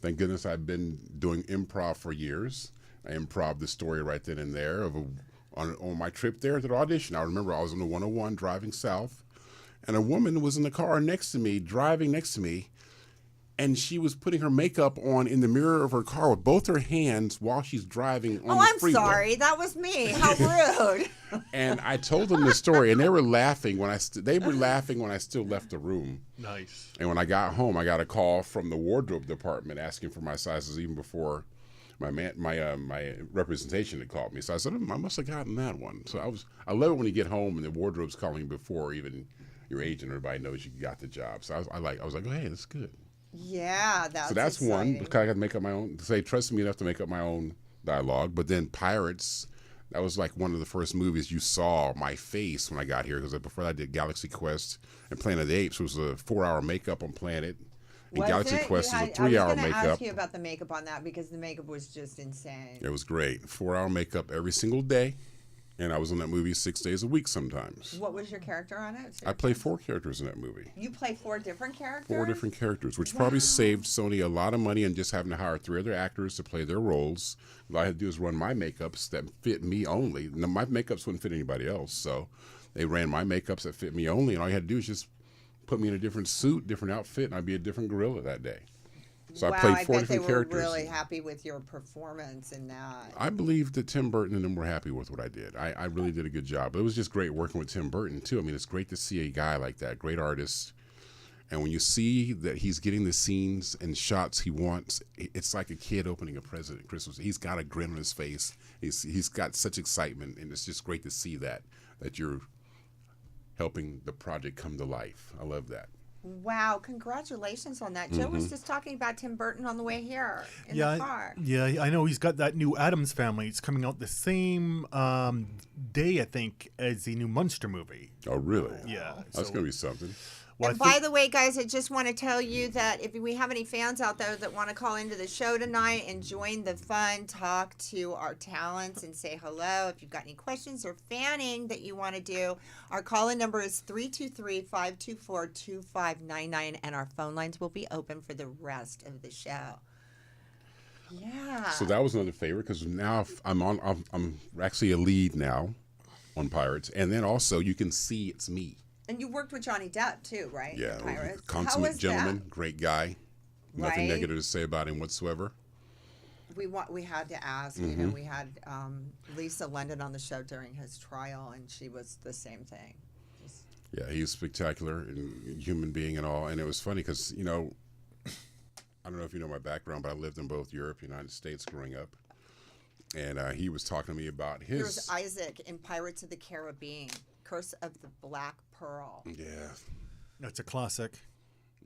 Speaker 4: thank goodness I've been doing improv for years. I improv the story right then and there on my trip there to the audition. I remember I was on the 101 driving south, and a woman was in the car next to me, driving next to me, and she was putting her makeup on in the mirror of her car with both her hands while she's driving on the freeway.
Speaker 2: I'm sorry. That was me. How rude.
Speaker 4: And I told them the story, and they were laughing when I still left the room.
Speaker 3: Nice.
Speaker 4: And when I got home, I got a call from the wardrobe department asking for my sizes even before my representation had called me. So I said, I must have gotten that one. So I love it when you get home and the wardrobe's calling you before even your agent or everybody knows you got the job. So I was like, oh, hey, that's good.
Speaker 2: Yeah, that's
Speaker 4: So that's
Speaker 2: exciting.
Speaker 4: one, because I got to make up my own, they trusted me enough to make up my own dialogue. But then Pirates, that was like one of the first movies you saw my face when I got here, because before I did Galaxy Quest and Planet of the Apes, it was a 4-hour makeup on Planet. And
Speaker 2: Was
Speaker 4: Galaxy
Speaker 2: it?
Speaker 4: Quest is a 3-hour
Speaker 2: I was going to
Speaker 4: makeup.
Speaker 2: ask you about the makeup on that because the makeup was just insane.
Speaker 4: It was great. 4-hour makeup every single day. And I was on that movie 6 days a week sometimes.
Speaker 2: What was your character on it?
Speaker 4: I play 4 characters in that movie.
Speaker 2: You play 4 different characters?
Speaker 4: 4 different characters, which probably saved Sony a lot of money and just having to hire 3 other actors to play their roles. All I had to do is run my makeups that fit me only. Now, my makeups wouldn't fit anybody else, so they ran my makeups that fit me only, and all you had to do is just put me in a different suit, different outfit, and I'd be a different gorilla that day. So
Speaker 2: wow,
Speaker 4: I played 4
Speaker 2: bet
Speaker 4: different
Speaker 2: they
Speaker 4: characters.
Speaker 2: were really happy with your performance in that.
Speaker 4: I believe that Tim Burton and them were happy with what I did. I really did a good job. But it was just great working with Tim Burton, too. I mean, it's great to see a guy like that, great artist. And when you see that he's getting the scenes and shots he wants, it's like a kid opening a present at Christmas. He's got a grin on his face. He's got such excitement, and it's just great to see that you're helping the project come to life. I love that.
Speaker 2: Wow, congratulations on that. Joe was just talking about Tim Burton on the way here in the car.
Speaker 3: Yeah, I know he's got that new Addams Family. It's coming out the same day, I think, as the new Munster movie.
Speaker 4: Oh, really?
Speaker 3: Yeah.
Speaker 4: That's going to be something.
Speaker 3: Well,
Speaker 2: And by the way, guys, I just want to tell you that if we have any fans out there that want to call into the show tonight and join the fun, talk to our talents and say hello. If you've got any questions or fanning that you want to do, our call-in number is 323-524-2599, and our phone lines will be open for the rest of the show. Yeah.
Speaker 4: So that was another favorite, because now I'm actually a lead now on Pirates, and then also you can see it's me.
Speaker 2: And you worked with Johnny Depp too, right?
Speaker 4: Yeah,
Speaker 2: in Pirates.
Speaker 4: consummate gentleman,
Speaker 2: That?
Speaker 4: great guy. Nothing
Speaker 2: Right.
Speaker 4: negative to say about him whatsoever.
Speaker 2: We had to ask. You know, we had Lisa London on the show during his trial, and she was the same thing.
Speaker 4: Yeah, he's spectacular and human being and all. And it was funny because, I don't know if you know my background, but I lived in both Europe and United States growing up. And he was talking to me about his...
Speaker 2: Here's Isaac in Pirates of the Caribbean, Curse of the Black Pearl.
Speaker 4: Yeah.
Speaker 3: That's a classic.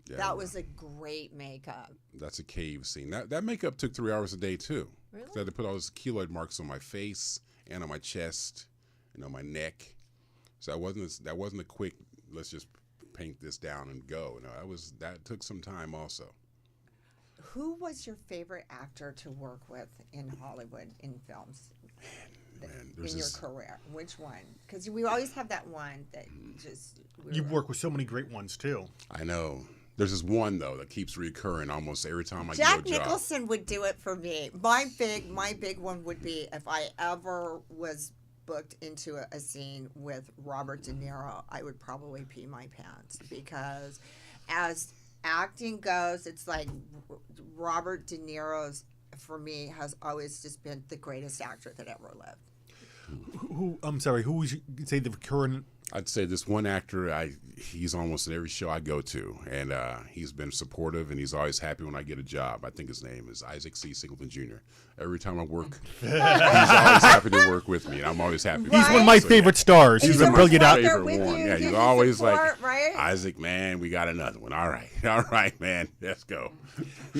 Speaker 4: Yeah,
Speaker 2: That was a great makeup.
Speaker 4: That's a cave scene. That makeup took 3 hours a day, too.
Speaker 5: Really?
Speaker 4: I had to put all those keloid marks on my face and on my chest and on my neck. So that wasn't a quick, let's just paint this down and go. No, that took some time also.
Speaker 2: Who was your favorite actor to work with in Hollywood in films?
Speaker 4: Man,
Speaker 2: in your career, which one? Because we always have that one that just...
Speaker 3: You've worked with so many great ones, too.
Speaker 4: I know. There's this one, though, that keeps recurring almost every time I
Speaker 2: Jack
Speaker 4: get a job.
Speaker 2: Nicholson would do it for me. My big one would be if I ever was booked into a scene with Robert De Niro, I would probably pee my pants, because as acting goes, it's like Robert De Niro's, for me, has always just been the greatest actor that ever lived.
Speaker 3: I'm sorry, who would you say the current
Speaker 4: I'd say this one actor, he's almost in every show I go to, and he's been supportive, and he's always happy when I get a job. I think his name is Isaac Singleton Jr. Every time I work, he's always happy to work with me, and I'm always happy.
Speaker 3: He's one of my favorite stars. He's a brilliant actor.
Speaker 4: Yeah, he's always like, right? Isaac, man, we got another one. All right, man, let's go.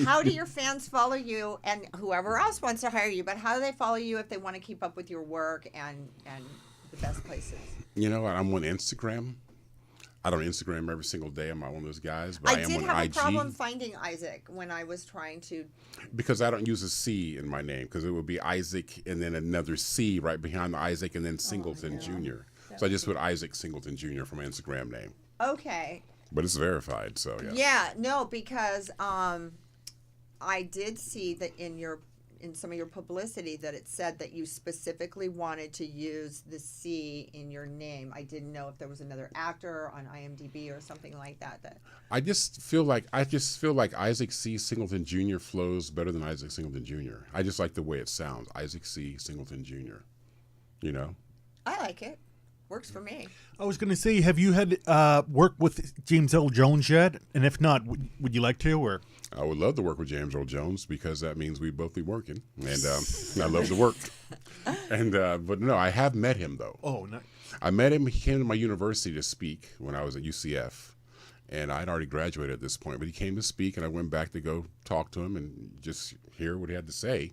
Speaker 2: How do your fans follow you, and whoever else wants to hire you, but how do they follow you if they want to keep up with your work and the best places?
Speaker 4: You know what? I'm on Instagram. I don't Instagram every single day. I'm not one of those guys, but I am on IG.
Speaker 2: I did have a problem finding Isaac when I was trying to.
Speaker 4: Because I don't use a C in my name, because it would be Isaac and then another C right behind the Isaac and then Singleton Jr. So I just put Isaac Singleton Jr. for my Instagram name.
Speaker 2: Okay.
Speaker 4: But it's verified, so yeah.
Speaker 2: Yeah, no, because I did see that in some of your publicity that it said that you specifically wanted to use the C in your name. I didn't know if there was another actor on IMDb or something like that.
Speaker 4: I just feel like Isaac C. Singleton Jr. flows better than Isaac Singleton Jr. I just like the way it sounds. Isaac C. Singleton Jr. You know?
Speaker 2: I like it. Works for me.
Speaker 3: I was going to say, have you had work with James Earl Jones yet? And if not, would you like to? Or
Speaker 4: I would love to work with James Earl Jones because that means we'd both be working, and I love to work. And but no, I have met him though.
Speaker 3: Oh, nice.
Speaker 4: I met him. He came to my university to speak when I was at UCF, and I'd already graduated at this point. But he came to speak, and I went back to go talk to him and just hear what he had to say.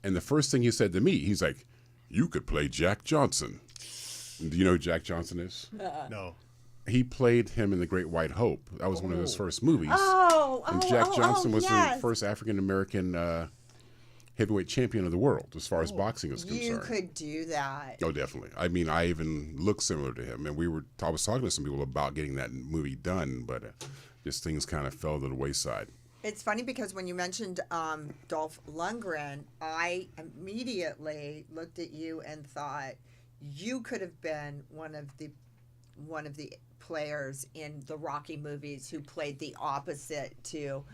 Speaker 4: And the first thing he said to me, he's like, "You could play Jack Johnson." Do you know who Jack Johnson is?
Speaker 3: No.
Speaker 4: He played him in The Great White Hope. That was one of his first movies. And Jack Johnson was the first African-American heavyweight champion of the world as far as boxing is concerned.
Speaker 2: You could do that.
Speaker 4: Oh, definitely. I mean, I even look similar to him. And I was talking to some people about getting that movie done, but just things kind of fell to the wayside.
Speaker 2: It's funny because when you mentioned Dolph Lundgren, I immediately looked at you and thought, you could have been one of the players in the Rocky movies who played the opposite to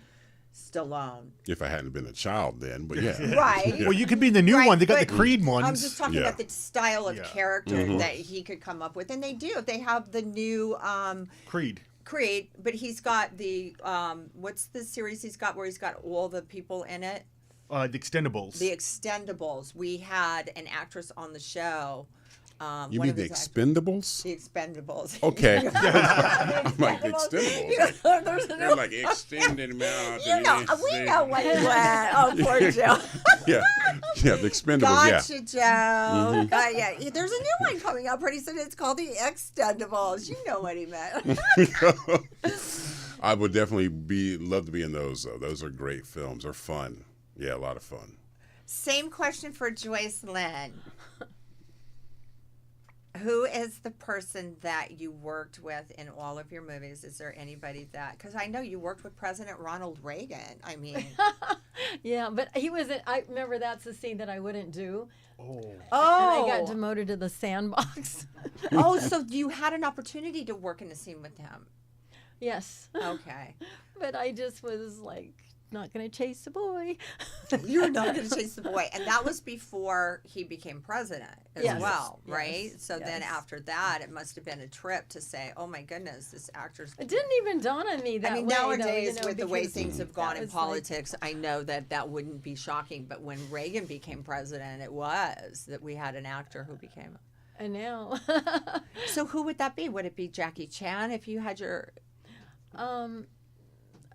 Speaker 2: Stallone.
Speaker 4: If I hadn't been a child then, but yeah.
Speaker 2: Right.
Speaker 3: Well, you could be in the new one. They got the Creed ones.
Speaker 2: I'm just talking about the style of character that he could come up with. And they do. They have the new
Speaker 3: Creed,
Speaker 2: but he's got the what's the series he's got where he's got all the people in it?
Speaker 3: The Extendables.
Speaker 2: The Extendables. We had an actress on the show.
Speaker 4: You mean the Expendables?
Speaker 2: The Expendables.
Speaker 4: Okay. I'm like, the Extendables. They're like extended them out.
Speaker 2: We know what you went. Oh, poor Joe.
Speaker 4: Yeah, the Expendables,
Speaker 2: Gotcha, Joe. Yeah. There's a new one coming up pretty soon. It's called the Extendables. You know what he meant.
Speaker 4: I would definitely love to be in those, though. Those are great films. They're fun. Yeah, a lot of fun.
Speaker 2: Same question for Joycelyn. Who is the person that you worked with in all of your movies? Is there anybody that, because I know you worked with President Ronald Reagan. I mean.
Speaker 5: Yeah, but he wasn't, I remember that's the scene that I wouldn't do.
Speaker 3: Oh.
Speaker 5: And I got demoted to the sandbox.
Speaker 2: So you had an opportunity to work in a scene with him.
Speaker 5: Yes.
Speaker 2: Okay.
Speaker 5: But I just was like, not going to chase the boy.
Speaker 2: You're not going to chase the boy. And that was before he became president as well, right?
Speaker 5: Yes.
Speaker 2: So then after that, it must have been a trip to say, oh my goodness, this actor's...
Speaker 5: It didn't even dawn on me that way.
Speaker 2: Nowadays, with the way things have gone in politics, I know that wouldn't be shocking. But when Reagan became president, it was that we had an actor who became...
Speaker 5: I know.
Speaker 2: So who would that be? Would it be Jackie Chan if you had your...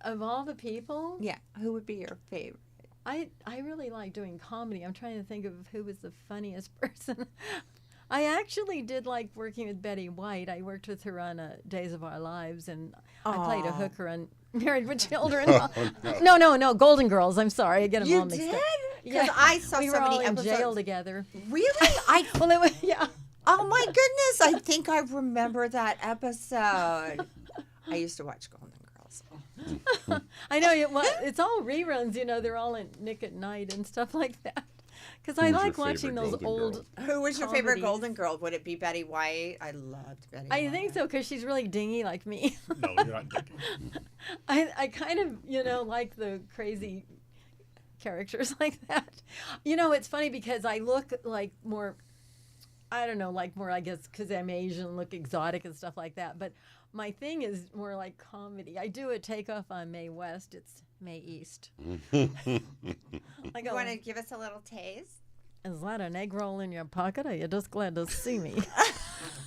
Speaker 5: Of all the people?
Speaker 2: Yeah. Who would be your favorite?
Speaker 5: I really like doing comedy. I'm trying to think of who was the funniest person. I actually did like working with Betty White. I worked with her on Days of Our Lives, and I played a hooker on Married with Children. No, Golden Girls. I'm sorry. I get them all mixed up.
Speaker 2: Because I saw
Speaker 5: we
Speaker 2: so
Speaker 5: were all
Speaker 2: many
Speaker 5: in
Speaker 2: episodes.
Speaker 5: jail together.
Speaker 2: Really?
Speaker 5: Well, it was, yeah.
Speaker 2: Oh, my goodness. I think I remember that episode. I used to watch Golden Girls.
Speaker 5: I know. It's all reruns, they're all in Nick at Night and stuff like that. Because I like watching those old
Speaker 2: Who was your favorite
Speaker 5: comedies.
Speaker 2: Golden Girl? Would it be Betty White? I loved Betty White.
Speaker 5: I think so, because she's really dingy like me.
Speaker 3: No, you're not thinking.
Speaker 5: I kind of, like the crazy characters like that. It's funny because I look like more... I don't know, like more, I guess, because I'm Asian, look exotic and stuff like that. But my thing is more like comedy. I do a takeoff on May West. It's May East.
Speaker 2: You want to give us a little taste?
Speaker 5: Is that an egg roll in your pocket? Or are you just glad to see me?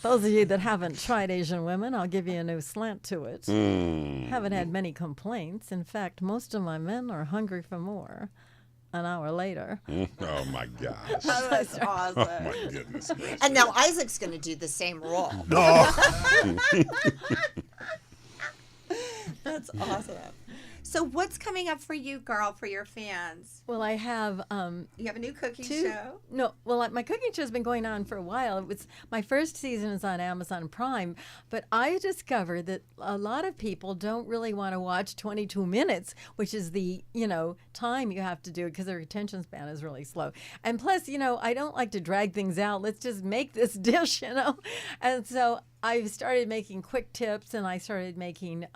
Speaker 5: Those of you that haven't tried Asian women, I'll give you a new slant to it. Haven't had many complaints. In fact, most of my men are hungry for more. An hour later.
Speaker 4: Oh my gosh.
Speaker 2: Oh, that's awesome.
Speaker 4: Oh my goodness gracious.
Speaker 2: And now Isaac's going to do the same role. That's awesome. So what's coming up for you, girl, for your fans?
Speaker 5: Well, I have
Speaker 2: You have a new cooking show?
Speaker 5: No, well, my cooking show's been going on for a while. It was my first season is on Amazon Prime, but I discovered that a lot of people don't really want to watch 22 minutes, which is the, time you have to do because their attention span is really slow. And plus, I don't like to drag things out. Let's just make this dish, And so I've started making quick tips, and I started making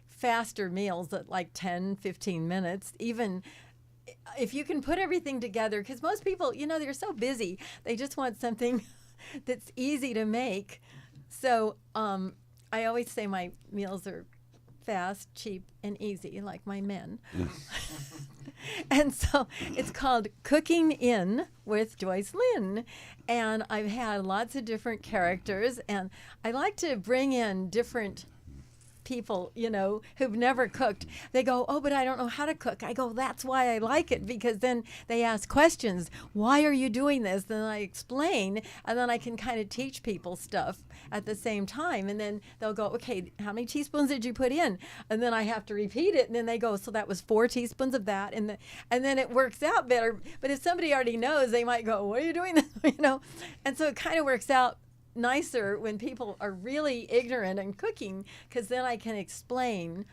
Speaker 5: faster meals at like 10, 15 minutes, even if you can put everything together, because most people, they're so busy. They just want something that's easy to make. So I always say my meals are fast, cheap, and easy, like my men. And so it's called Cooking In with Joycelyn. And I've had lots of different characters, and I like to bring in different people, who've never cooked. They go, oh, but I don't know how to cook. I go, that's why I like it, because then they ask questions. Why are you doing this? Then I explain, and then I can kind of teach people stuff at the same time. And then they'll go, okay, how many teaspoons did you put in? And then I have to repeat it. And then they go, so that was 4 teaspoons of that. And then it works out better. But if somebody already knows, they might go, what are you doing? And so it kind of works out nicer when people are really ignorant in cooking, because then I can explain.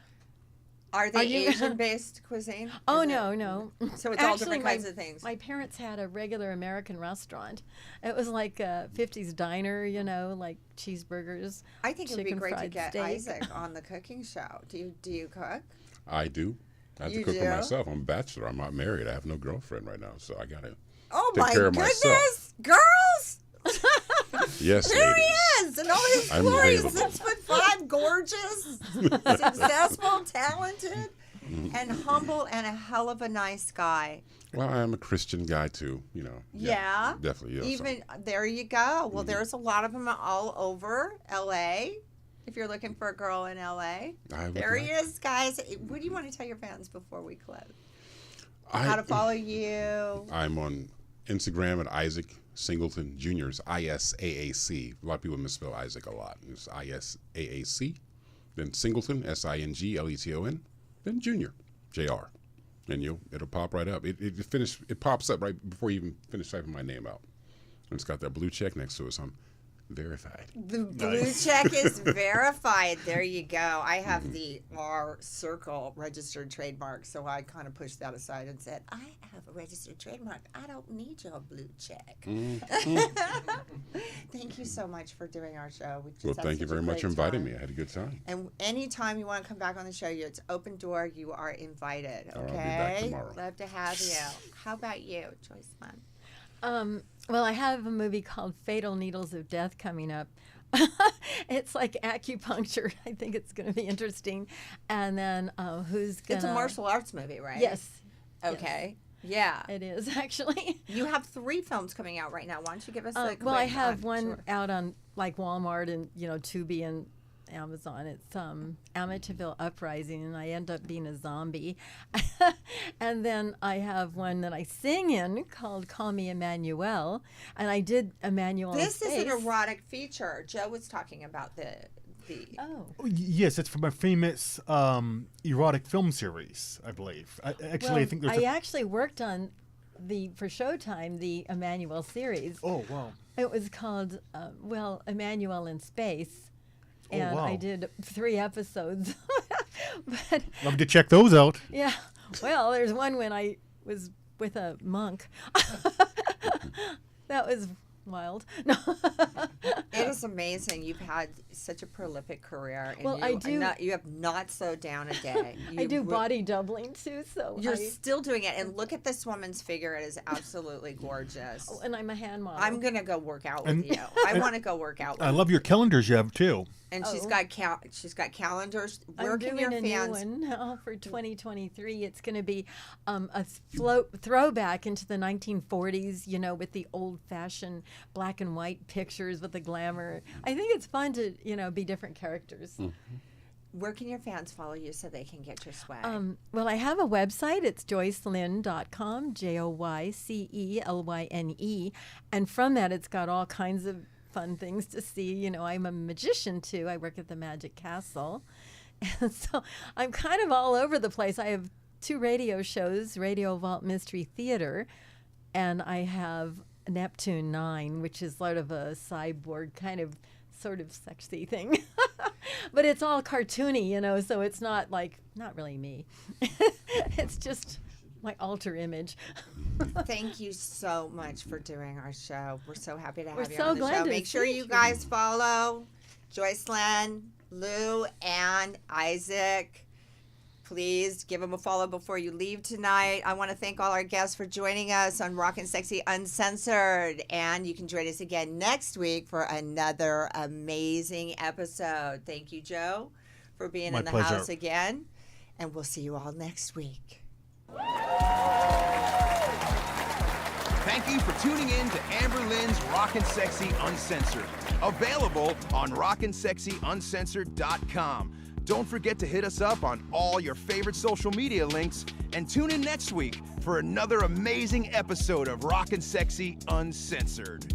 Speaker 2: Are they Asian-based cuisine?
Speaker 5: Oh, no.
Speaker 2: So it's all different kinds of things.
Speaker 5: My parents had a regular American restaurant. It was like a 50s diner, like cheeseburgers.
Speaker 2: I think it would be
Speaker 5: chicken
Speaker 2: great to
Speaker 5: fried
Speaker 2: get
Speaker 5: steak.
Speaker 2: Isaac on the cooking show. Do you cook?
Speaker 4: I do. I have
Speaker 2: You
Speaker 4: to cook
Speaker 2: do?
Speaker 4: for myself. I'm a bachelor. I'm not married. I have no girlfriend right now, so I gotta
Speaker 2: Oh
Speaker 4: take
Speaker 2: my
Speaker 4: care of
Speaker 2: goodness,
Speaker 4: myself.
Speaker 2: girls!
Speaker 4: Yes,
Speaker 2: There
Speaker 4: ladies.
Speaker 2: he is, in all his
Speaker 4: I'm
Speaker 2: glory,
Speaker 4: available.
Speaker 2: 6'5", gorgeous, successful, talented, and humble, and a hell of a nice guy.
Speaker 4: Well, I'm a Christian guy too,
Speaker 2: Yeah.
Speaker 4: definitely.
Speaker 2: Even there you go. Well, there's a lot of them all over L.A. If you're looking for a girl in L.A., there he is, guys. What do you want to tell your fans before we close? How to follow you?
Speaker 4: I'm on Instagram at Isaac Singleton Jr. It's ISAAC. A lot of people misspell Isaac a lot. It's ISAAC. Then Singleton, SINGLETON. Then Jr. JR. And it'll pop right up. It pops up right before you even finish typing my name out. And it's got that blue check next to it, so I'm verified.
Speaker 2: The blue check is verified. There you go. I have the R Circle registered trademark, so I kind of pushed that aside and said, I have a registered trademark. I don't need your blue check. Thank you so much for doing our show.
Speaker 4: Well, thank you very much for inviting me. I had a good time.
Speaker 2: And anytime you want to come back on the show, it's open door. You are invited. Okay.
Speaker 4: I'll be back tomorrow.
Speaker 2: Love to have you. How about you, Joycelyn?
Speaker 5: Well, I have a movie called Fatal Needles of Death coming up. It's like acupuncture. I think it's going to be interesting. And then who's going to...
Speaker 2: It's a martial arts movie, right?
Speaker 5: Yes.
Speaker 2: Okay. Yeah.
Speaker 5: It is, actually.
Speaker 2: You have 3 films coming out right now. Why don't you give us a quick...
Speaker 5: Well, I have one
Speaker 2: sure.
Speaker 5: out on like Walmart and, Tubi and Amazon. It's Amityville Uprising, and I end up being a zombie. And then I have one that I sing in called Call Me Emmanuel, and I did Emmanuel.
Speaker 2: This is an erotic feature. Joe was talking about the.
Speaker 5: Oh.
Speaker 3: Yes, it's from a famous erotic film series, I believe. I think there's
Speaker 5: I actually worked on for Showtime the Emmanuel series.
Speaker 3: Oh, wow.
Speaker 5: It was called Emmanuel in Space. And
Speaker 3: wow.
Speaker 5: I did 3 episodes. But
Speaker 3: love to check those out.
Speaker 5: yeah. Well, there's one when I was with a monk. That was wild. No.
Speaker 2: It is amazing. You've had such a prolific career, and
Speaker 5: Well, I do-
Speaker 2: you have not slowed down a day.
Speaker 5: I do body doubling too, so
Speaker 2: You're still doing it, and look at this woman's figure. It is absolutely gorgeous.
Speaker 5: Oh, and I'm a hand model.
Speaker 2: I'm gonna go work out with you. I want to go work out with
Speaker 3: I
Speaker 2: you.
Speaker 3: love your calendars you have too.
Speaker 2: And she's got calendars.
Speaker 5: I'm
Speaker 2: Where can
Speaker 5: doing
Speaker 2: your
Speaker 5: a new
Speaker 2: fans?
Speaker 5: one now for 2023. It's going to be a throwback into the 1940s, you know, with the old-fashioned black and white pictures with the glamour. I think it's fun to, you know, be different characters.
Speaker 2: Where can your fans follow you so they can get your swag?
Speaker 5: Well, I have a website. It's joycelyn.com, JoyCelyne. And from that, it's got all kinds of fun things to see. You know, I'm a magician too. I work at the Magic Castle. And so I'm kind of all over the place. I have 2 radio shows, Radio Vault Mystery Theater, and I have Neptune 9, which is sort of a cyborg kind of sort of sexy thing. But it's all cartoony, you know, so it's not really me. It's just my alter image.
Speaker 2: Thank you so much for doing our show. We're so happy to have
Speaker 5: We're
Speaker 2: you
Speaker 5: so
Speaker 2: on the
Speaker 5: glad
Speaker 2: show.
Speaker 5: to
Speaker 2: Make sure
Speaker 5: see
Speaker 2: you
Speaker 5: you.
Speaker 2: guys follow Joycelyn Lou and Isaac. Please give them a follow before you leave tonight. I want to thank all our guests for joining us on Rock-N-Sexxy Uncensored. And you can join us again next week for another amazing episode. Thank you, Joe, for being
Speaker 3: My
Speaker 2: in the
Speaker 3: pleasure.
Speaker 2: house again. And we'll see you all next week.
Speaker 1: Thank you for tuning in to Amber Lynn's Rock-N-Sexxy Uncensored. Available on rockandSexxyUncensored.com. Don't forget to hit us up on all your favorite social media links and tune in next week for another amazing episode of Rock-N-Sexxy Uncensored.